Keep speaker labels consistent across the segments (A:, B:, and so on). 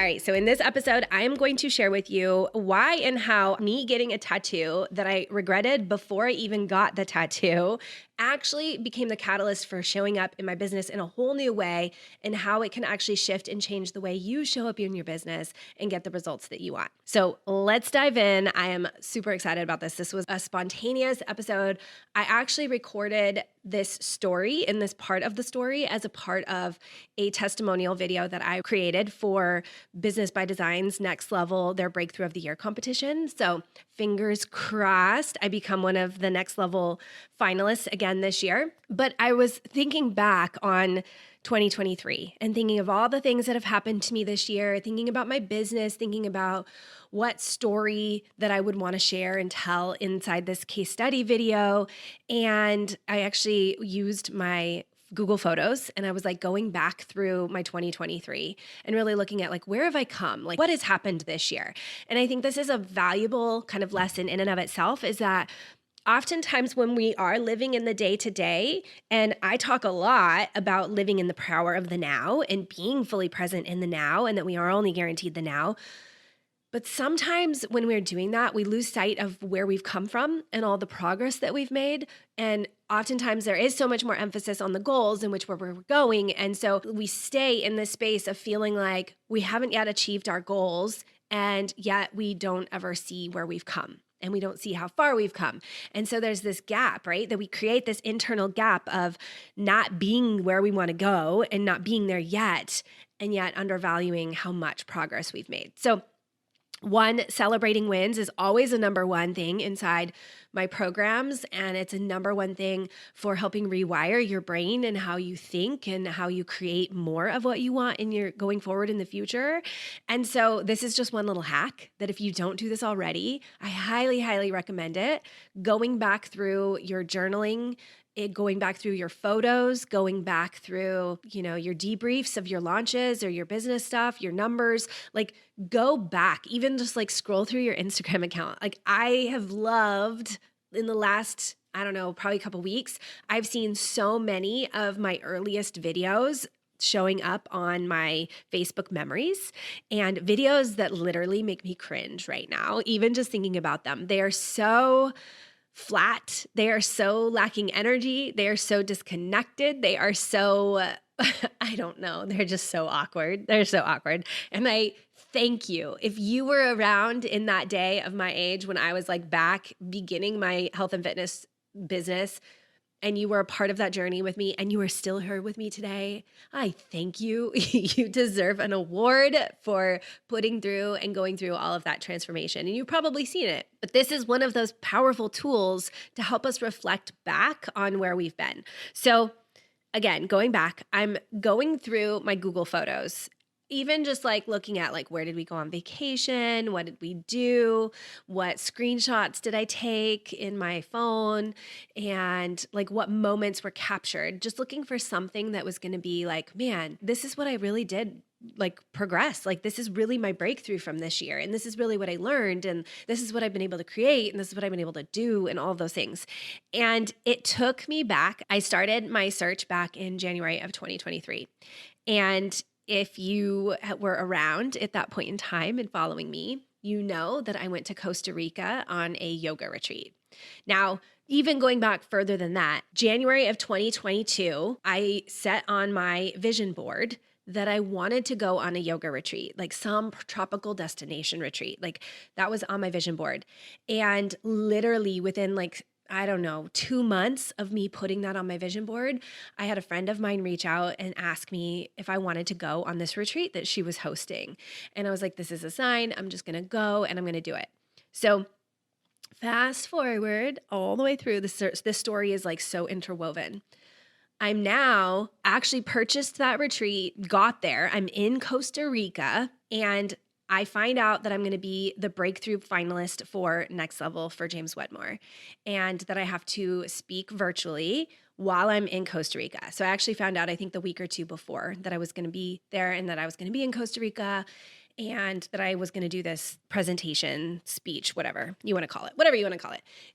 A: All right, so in this episode, I am going to share with you why and how me getting a tattoo that I regretted before I even got the tattoo actually became the catalyst for showing up in my business in a whole new way, and how it can actually shift and change the way you show up in your business and get the results that you want. So let's dive in. I am super excited about this. This was a spontaneous episode. I actually recorded this story in this part of the story as a part of a testimonial video that I created for Business by Design's Next Level, their Breakthrough of the Year competition. So fingers crossed, I become one of the Next Level finalists again this year. But I was thinking back on 2023 and thinking of all the things that have happened to me this year, thinking about my business, thinking about what story that I would want to share and tell inside this case study video. And I actually used my Google Photos, and I was like going back through my 2023 and really looking at like, where have I come? Like, what has happened this year? And I think this is a valuable kind of lesson in and of itself, is that oftentimes when we are living in the day-to-day, and I talk a lot about living in the power of the now and being fully present in the now, and that we are only guaranteed the now. But sometimes when we're doing that, we lose sight of where we've come from and all the progress that we've made. And oftentimes there is so much more emphasis on the goals in which where we're going. And so we stay in this space of feeling like we haven't yet achieved our goals, and yet we don't ever see where we've come. And we don't see how far we've come. And so there's this gap, right? That we create this internal gap of not being where we want to go and not being there yet, and yet undervaluing how much progress we've made. So one, celebrating wins is always a number one thing inside my programs. And it's a number one thing for helping rewire your brain and how you think and how you create more of what you want in your going forward in the future. And so this is just one little hack that if you don't do this already, I highly, highly recommend it. Going back through your journaling, going back through your photos, going back through, your debriefs of your launches or your business stuff, your numbers, like go back, even just like scroll through your Instagram account. Like I have loved in the last, probably a couple weeks, I've seen so many of my earliest videos showing up on my Facebook memories, and videos that literally make me cringe right now, even just thinking about them. They are so flat. They are so lacking energy. They are so disconnected. They are so, I don't know. They're just so awkward. They're so awkward. And I thank you. If you were around in that day of my age when I was like back beginning my health and fitness business, and you were a part of that journey with me, and you are still here with me today, I thank you. You deserve an award for putting through and going through all of that transformation. And you've probably seen it, but this is one of those powerful tools to help us reflect back on where we've been. So again, going back, I'm going through my Google Photos, even just like looking at like, where did we go on vacation? What did we do? What screenshots did I take in my phone? And like what moments were captured? Just looking for something that was going to be like, man, this is what I really did like progress. Like this is really my breakthrough from this year. And this is really what I learned. And this is what I've been able to create. And this is what I've been able to do, and all of those things. And it took me back. I started my search back in January of 2023. And if you were around at that point in time and following me, you know that I went to Costa Rica on a yoga retreat. Now, even going back further than that, January of 2022, I set on my vision board that I wanted to go on a yoga retreat, like some tropical destination retreat. Like that was on my vision board. And literally within 2 months of me putting that on my vision board, I had a friend of mine reach out and ask me if I wanted to go on this retreat that she was hosting. And I was like, this is a sign. I'm just going to go and I'm going to do it. So fast forward all the way through, this story is like so interwoven. I'm now actually purchased that retreat, got there. I'm in Costa Rica, and I find out that I'm going to be the breakthrough finalist for Next Level for James Wedmore, and that I have to speak virtually while I'm in Costa Rica. So I actually found out, I think the week or two before, that I was going to be there and that I was going to be in Costa Rica. and that I was going to do this presentation, speech, whatever you want to call it,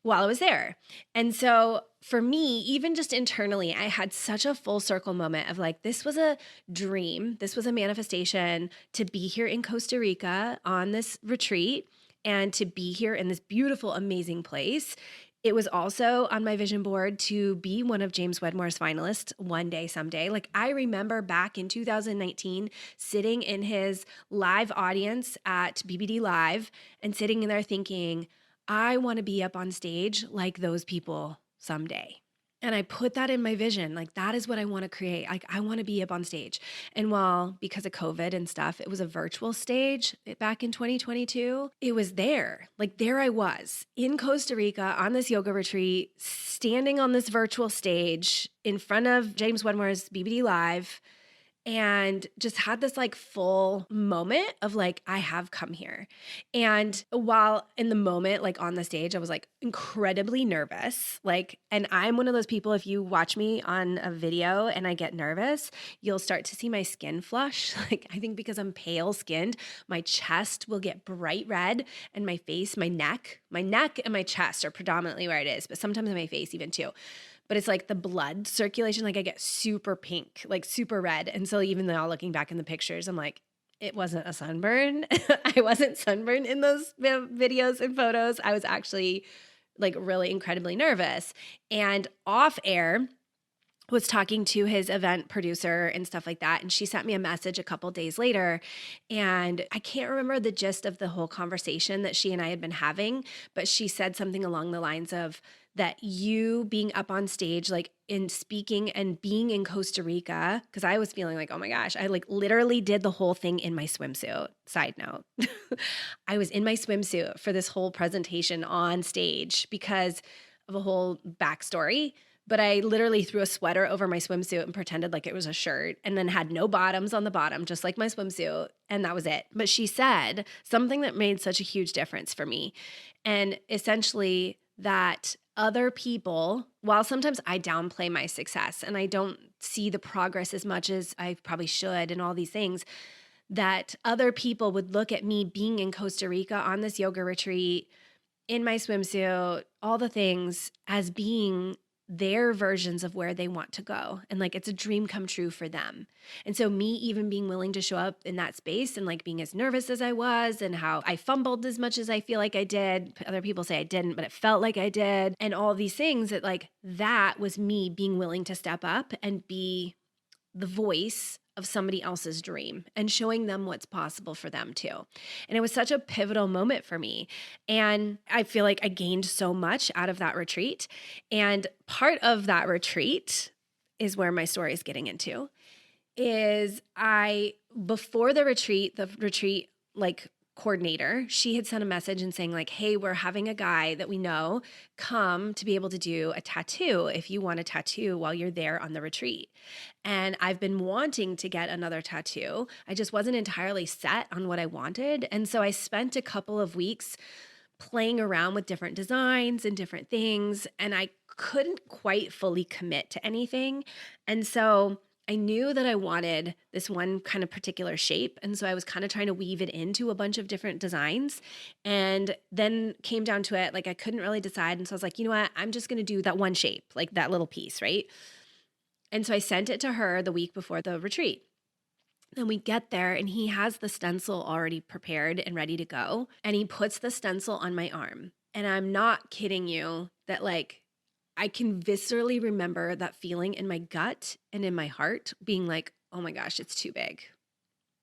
A: while I was there. And so for me, even just internally, I had such a full circle moment of like, this was a dream. This was a manifestation to be here in Costa Rica on this retreat and to be here in this beautiful, amazing place. It was also on my vision board to be one of James Wedmore's finalists one day, someday. Like I remember back in 2019, sitting in his live audience at BBD Live and sitting in there thinking, I want to be up on stage like those people someday. And I put that in my vision. Like that is what I want to create. Like I want to be up on stage. And while because of COVID and stuff, it was a virtual stage back in 2022, it was there. Like there I was in Costa Rica on this yoga retreat, standing on this virtual stage in front of James Wedmore's BBD Live, and just had this like full moment of like, I have come here. And while in the moment, like on the stage, I was like incredibly nervous. Like, and I'm one of those people, if you watch me on a video and I get nervous, you'll start to see my skin flush. Like, I think because I'm pale skinned, my chest will get bright red and my face, my neck and my chest are predominantly where it is, but sometimes my face even too. But it's like the blood circulation, like I get super pink, like super red. And so even now looking back in the pictures, I'm like, it wasn't a sunburn. I wasn't sunburned in those videos and photos. I was actually like really incredibly nervous. And off air, was talking to his event producer and stuff like that. And she sent me a message a couple days later. And I can't remember the gist of the whole conversation that she and I had been having, but she said something along the lines of that you being up on stage, like in speaking and being in Costa Rica, because I was feeling like, oh my gosh, I like literally did the whole thing in my swimsuit. Side note, I was in my swimsuit for this whole presentation on stage because of a whole backstory. But I literally threw a sweater over my swimsuit and pretended like it was a shirt and then had no bottoms on the bottom, just like my swimsuit. And that was it. But she said something that made such a huge difference for me. And essentially that other people, while sometimes I downplay my success and I don't see the progress as much as I probably should and all these things, that other people would look at me being in Costa Rica on this yoga retreat in my swimsuit, all the things as being their versions of where they want to go. And like, it's a dream come true for them. And so me even being willing to show up in that space and like being as nervous as I was and how I fumbled as much as I feel like I did. Other people say I didn't, but it felt like I did. And all these things that like, that was me being willing to step up and be the voice of somebody else's dream and showing them what's possible for them too. And it was such a pivotal moment for me. And I feel like I gained so much out of that retreat. And part of that retreat is where my story is getting into, is before the retreat like coordinator, she had sent a message and saying like, hey, we're having a guy that we know come to be able to do a tattoo if you want a tattoo while you're there on the retreat. And I've been wanting to get another tattoo. I just wasn't entirely set on what I wanted. And so I spent a couple of weeks playing around with different designs and different things, and I couldn't quite fully commit to anything. And so I knew that I wanted this one kind of particular shape. And so I was kind of trying to weave it into a bunch of different designs, and then came down to it. Like I couldn't really decide. And so I was like, you know what? I'm just going to do that one shape, like that little piece. Right. And so I sent it to her the week before the retreat. Then we get there and he has the stencil already prepared and ready to go. And he puts the stencil on my arm. And I'm not kidding you that like, I can viscerally remember that feeling in my gut and in my heart being like, oh my gosh, it's too big.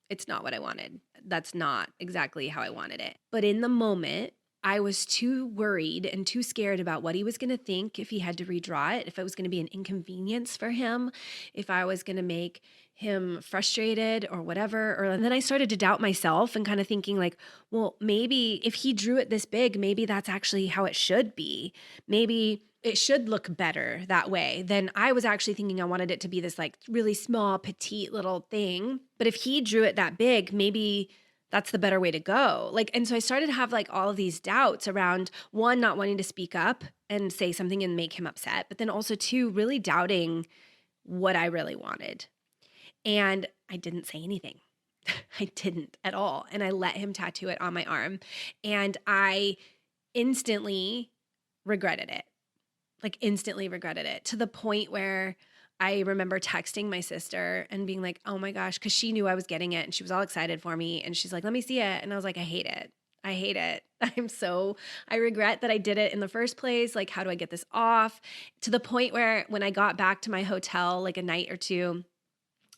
A: It's not what I wanted. That's not exactly how I wanted it. But in the moment, I was too worried and too scared about what he was going to think if he had to redraw it, if it was going to be an inconvenience for him, if I was going to make him frustrated or whatever. And then I started to doubt myself and kind of thinking like, well, maybe if he drew it this big, maybe that's actually how it should be. Maybe it should look better that way. Then I was actually thinking I wanted it to be this like really small, petite little thing. But if he drew it that big, maybe that's the better way to go. Like, and so I started to have like all of these doubts around one, not wanting to speak up and say something and make him upset, but then also two, really doubting what I really wanted. And I didn't say anything. I didn't at all. And I let him tattoo it on my arm. And I instantly regretted it, like instantly regretted it, to the point where I remember texting my sister and being like, oh my gosh, because she knew I was getting it and she was all excited for me. And she's like, let me see it. And I was like, I hate it. I hate it. I regret that I did it in the first place. Like, how do I get this off? To the point where when I got back to my hotel, like a night or two,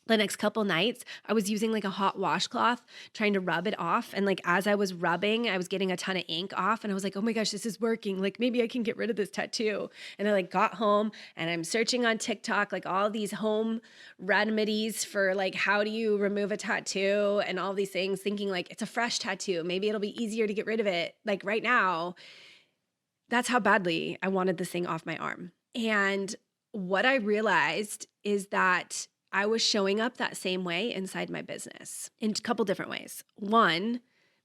A: the next couple nights, I was using like a hot washcloth, trying to rub it off. And like, as I was rubbing, I was getting a ton of ink off. And I was like, oh my gosh, this is working. Like, maybe I can get rid of this tattoo. And I like got home and I'm searching on TikTok, like all these home remedies for like, how do you remove a tattoo and all these things, thinking like it's a fresh tattoo. Maybe it'll be easier to get rid of it. Like right now, that's how badly I wanted this thing off my arm. And what I realized is that I was showing up that same way inside my business in a couple different ways. One,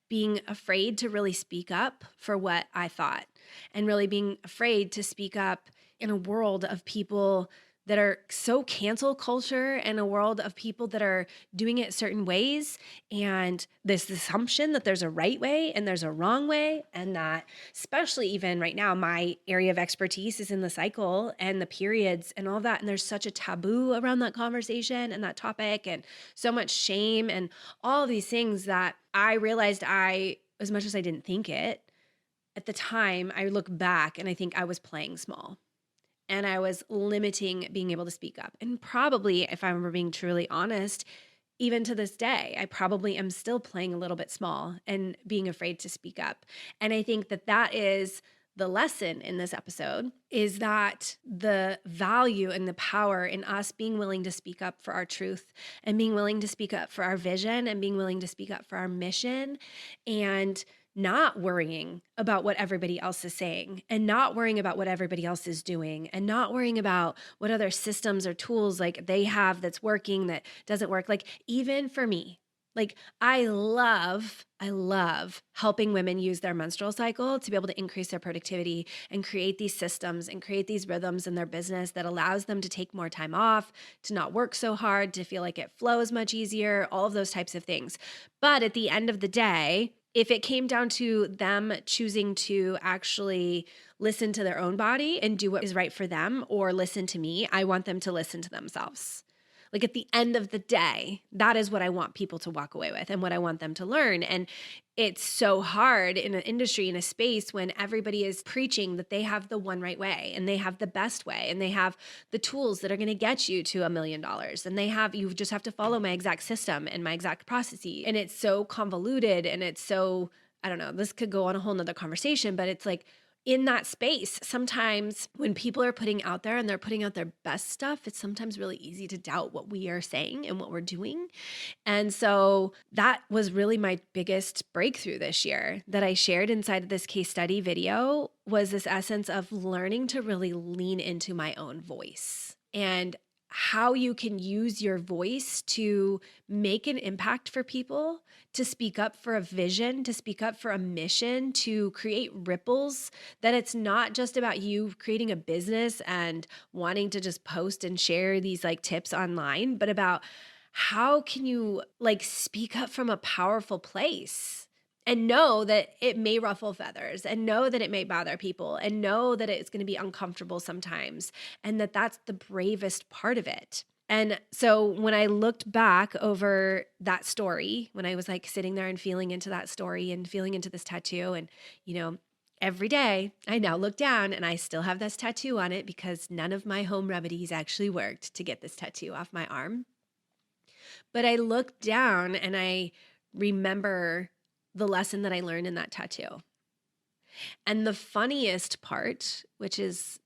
A: being afraid to really speak up for what I thought, and really being afraid to speak up in a world of people that are so cancel culture, and a world of people that are doing it certain ways. And this assumption that there's a right way and there's a wrong way. And that, especially even right now, my area of expertise is in the cycle and the periods and all of that. And there's such a taboo around that conversation and that topic, and so much shame and all of these things, that I realized as much as I didn't think it at the time, I look back and I think I was playing small. And I was limiting being able to speak up. And probably, if I were being truly honest, even to this day, I probably am still playing a little bit small and being afraid to speak up. And I think that that is the lesson in this episode, is that the value and the power in us being willing to speak up for our truth, and being willing to speak up for our vision, and being willing to speak up for our mission, and not worrying about what everybody else is saying, and not worrying about what everybody else is doing, and not worrying about what other systems or tools like they have that's working, that doesn't work. Like, even for me, like I love helping women use their menstrual cycle to be able to increase their productivity and create these systems and create these rhythms in their business that allows them to take more time off, to not work so hard, to feel like it flows much easier, all of those types of things. But at the end of the day, if it came down to them choosing to actually listen to their own body and do what is right for them, or listen to me, I want them to listen to themselves. Like, at the end of the day, that is what I want people to walk away with and what I want them to learn. And it's so hard in an industry, in a space, when everybody is preaching that they have the one right way, and they have the best way, and they have the tools that are going to get you to $1 million. And you just have to follow my exact system and my exact processes. And it's so convoluted, and it's so, I don't know, this could go on a whole nother conversation, but it's like, in that space, sometimes when people are putting out there and they're putting out their best stuff, it's sometimes really easy to doubt what we are saying and what we're doing. And so that was really my biggest breakthrough this year that I shared inside of this case study video, was this essence of learning to really lean into my own voice, and how you can use your voice to make an impact for people, to speak up for a vision, to speak up for a mission, to create ripples, that it's not just about you creating a business and wanting to just post and share these like tips online, but about how can you like speak up from a powerful place, and know that it may ruffle feathers, and know that it may bother people, and know that it's going to be uncomfortable sometimes, and that that's the bravest part of it. And so when I looked back over that story, when I was like sitting there and feeling into that story and feeling into this tattoo, and, you know, every day I now look down and I still have this tattoo on it, because none of my home remedies actually worked to get this tattoo off my arm. But I look down and I remember the lesson that I learned in that tattoo. And the funniest part, which is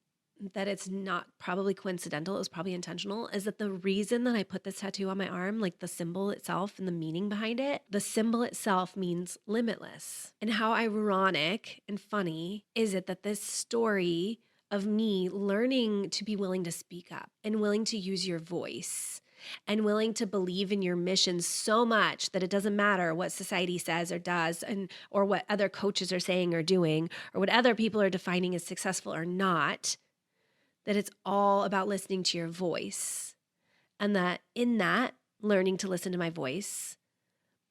A: that it's not probably coincidental, it was probably intentional, is that the reason that I put this tattoo on my arm, like the symbol itself and the meaning behind it, the symbol itself means limitless. And how ironic and funny is it that this story of me learning to be willing to speak up, and willing to use your voice, and willing to believe in your mission so much that it doesn't matter what society says or does, or what other coaches are saying or doing, or what other people are defining as successful or not, that it's all about listening to your voice. And that in that, learning to listen to my voice,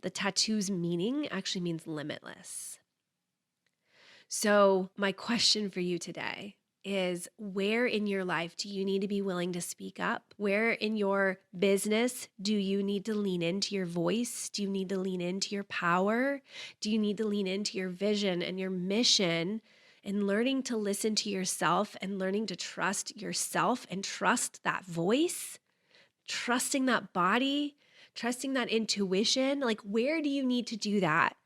A: The tattoo's meaning actually means limitless. So my question for you today is, where in your life do you need to be willing to speak up? Where in your business do you need to lean into your voice? Do you need to lean into your power? Do you need to lean into your vision and your mission, and learning to listen to yourself and learning to trust yourself and trust that voice, trusting that body, trusting that intuition? Like, where do you need to do that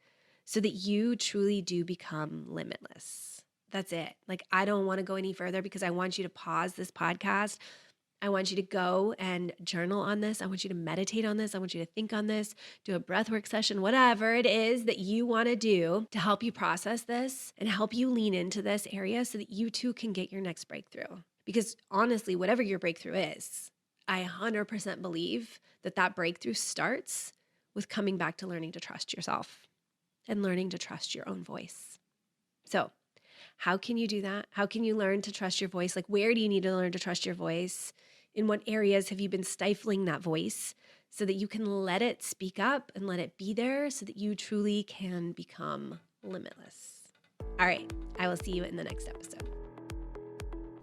A: so that you truly do become limitless? That's it. Like, I don't want to go any further because I want you to pause this podcast. I want you to go and journal on this. I want you to meditate on this. I want you to think on this, do a breathwork session, whatever it is that you want to do to help you process this and help you lean into this area so that you too can get your next breakthrough. Because honestly, whatever your breakthrough is, I 100% believe that that breakthrough starts with coming back to learning to trust yourself and learning to trust your own voice. So, how can you do that? How can you learn to trust your voice? Like, where do you need to learn to trust your voice? In what areas have you been stifling that voice so that you can let it speak up and let it be there so that you truly can become limitless? All right, I will see you in the next episode.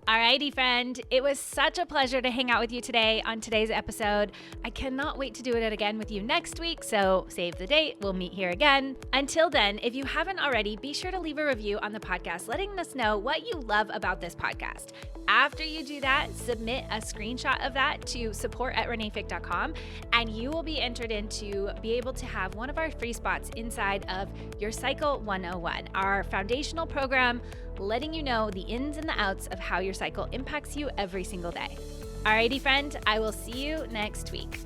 B: Alrighty, friend. It was such a pleasure to hang out with you today on today's episode. I cannot wait to do it again with you next week, so save the date. We'll meet here again. Until then, if you haven't already, be sure to leave a review on the podcast, letting us know what you love about this podcast. After you do that, submit a screenshot of that to support@renaefieck.com, and you will be entered in to be able to have one of our free spots inside of Your Cycle 101, our foundational program, letting you know the ins and the outs of how your cycle impacts you every single day. Alrighty, friend, I will see you next week.